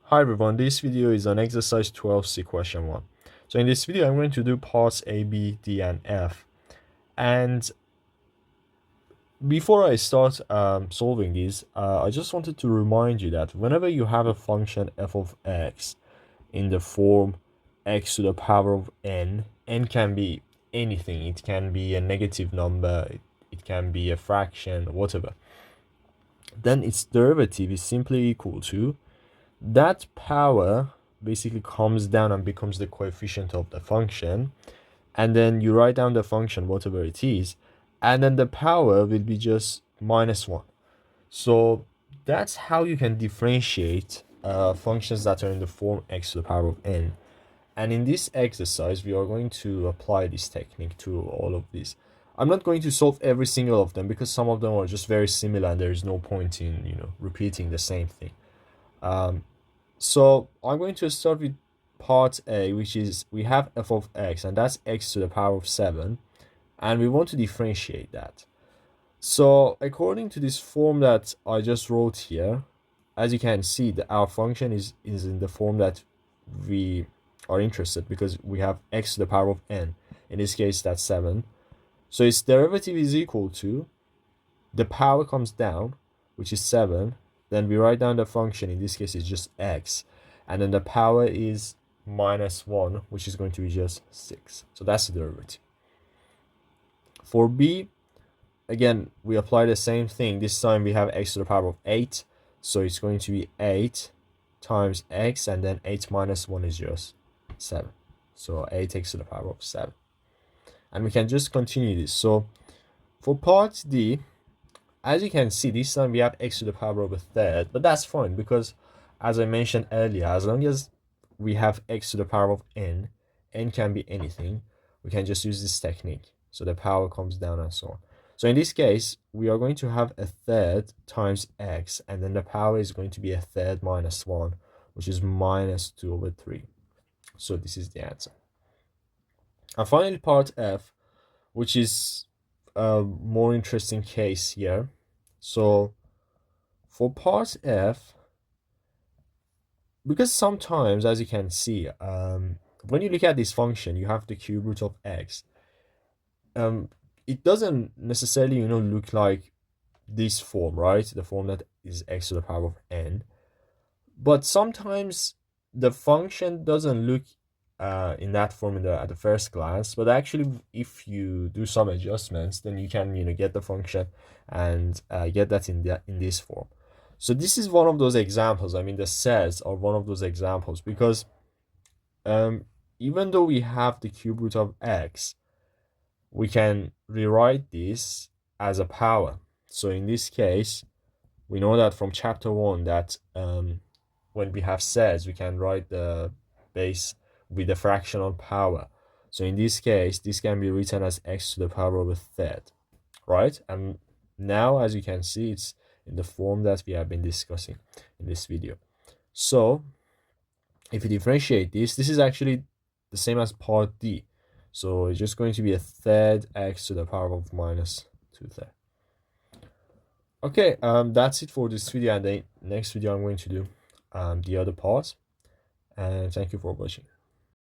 Hi everyone, this video is on exercise 12C question 1. So in this video I'm going to do parts A, B, D and F. And before I start solving these, I just wanted to remind you that whenever you have a function f of x in the form x to the power of n can be anything. It can be a negative number, it can be a fraction, whatever. Then its derivative is simply equal to that power basically comes down and becomes the coefficient of the function, and then you write down the function whatever it is, and then the power will be just -1. So that's how you can differentiate functions that are in the form x to the power of n. And in this exercise we are going to apply this technique to all of these. I'm not going to solve every single of them because some of them are just very similar and there is no point in repeating the same thing. So I'm going to start with part A, which is we have f of x, and that's x to the power of 7, and we want to differentiate that. So according to this form that I just wrote here, as you can see, that our function is in the form that we are interested, because we have x to the power of n. In this case, that's 7. So its derivative is equal to the power comes down, which is 7. Then we write down the function, in this case it's just x, and then the power is -1, which is going to be just 6. So that's the derivative. For b, again we apply the same thing. This time we have x to the power of 8, so it's going to be 8 times x, and then 8 minus 1 is just 7, so 8x to the power of 7. And we can just continue this. So for part D, as you can see, this time we have x to the power of a third, but that's fine because, as I mentioned earlier, as long as we have x to the power of n can be anything, we can just use this technique. So the power comes down and so on. So in this case, we are going to have a third times x, and then the power is going to be a third minus 1, which is -2/3. So this is the answer. And finally, part F, which is a more interesting case here. So for part F, because sometimes, as you can see, when you look at this function, you have the cube root of x. It doesn't necessarily, look like this form, right? The form that is x to the power of n. But sometimes the function doesn't look in that form at the first glance, but actually if you do some adjustments, then you can get the function and get that in this form. So this is one of those examples. I mean, the sets are one of those examples, because even though we have the cube root of x, we can rewrite this as a power. So in this case, we know that from chapter 1 that when we have sets, we can write the base with the fractional power. So in this case, this can be written as x to the power of a third, right? And now, as you can see, it's in the form that we have been discussing in this video. So if you differentiate this is actually the same as part D. So it's just going to be a third x to the power of -2/3. Okay, that's it for this video, and the next video I'm going to do the other part. And thank you for watching.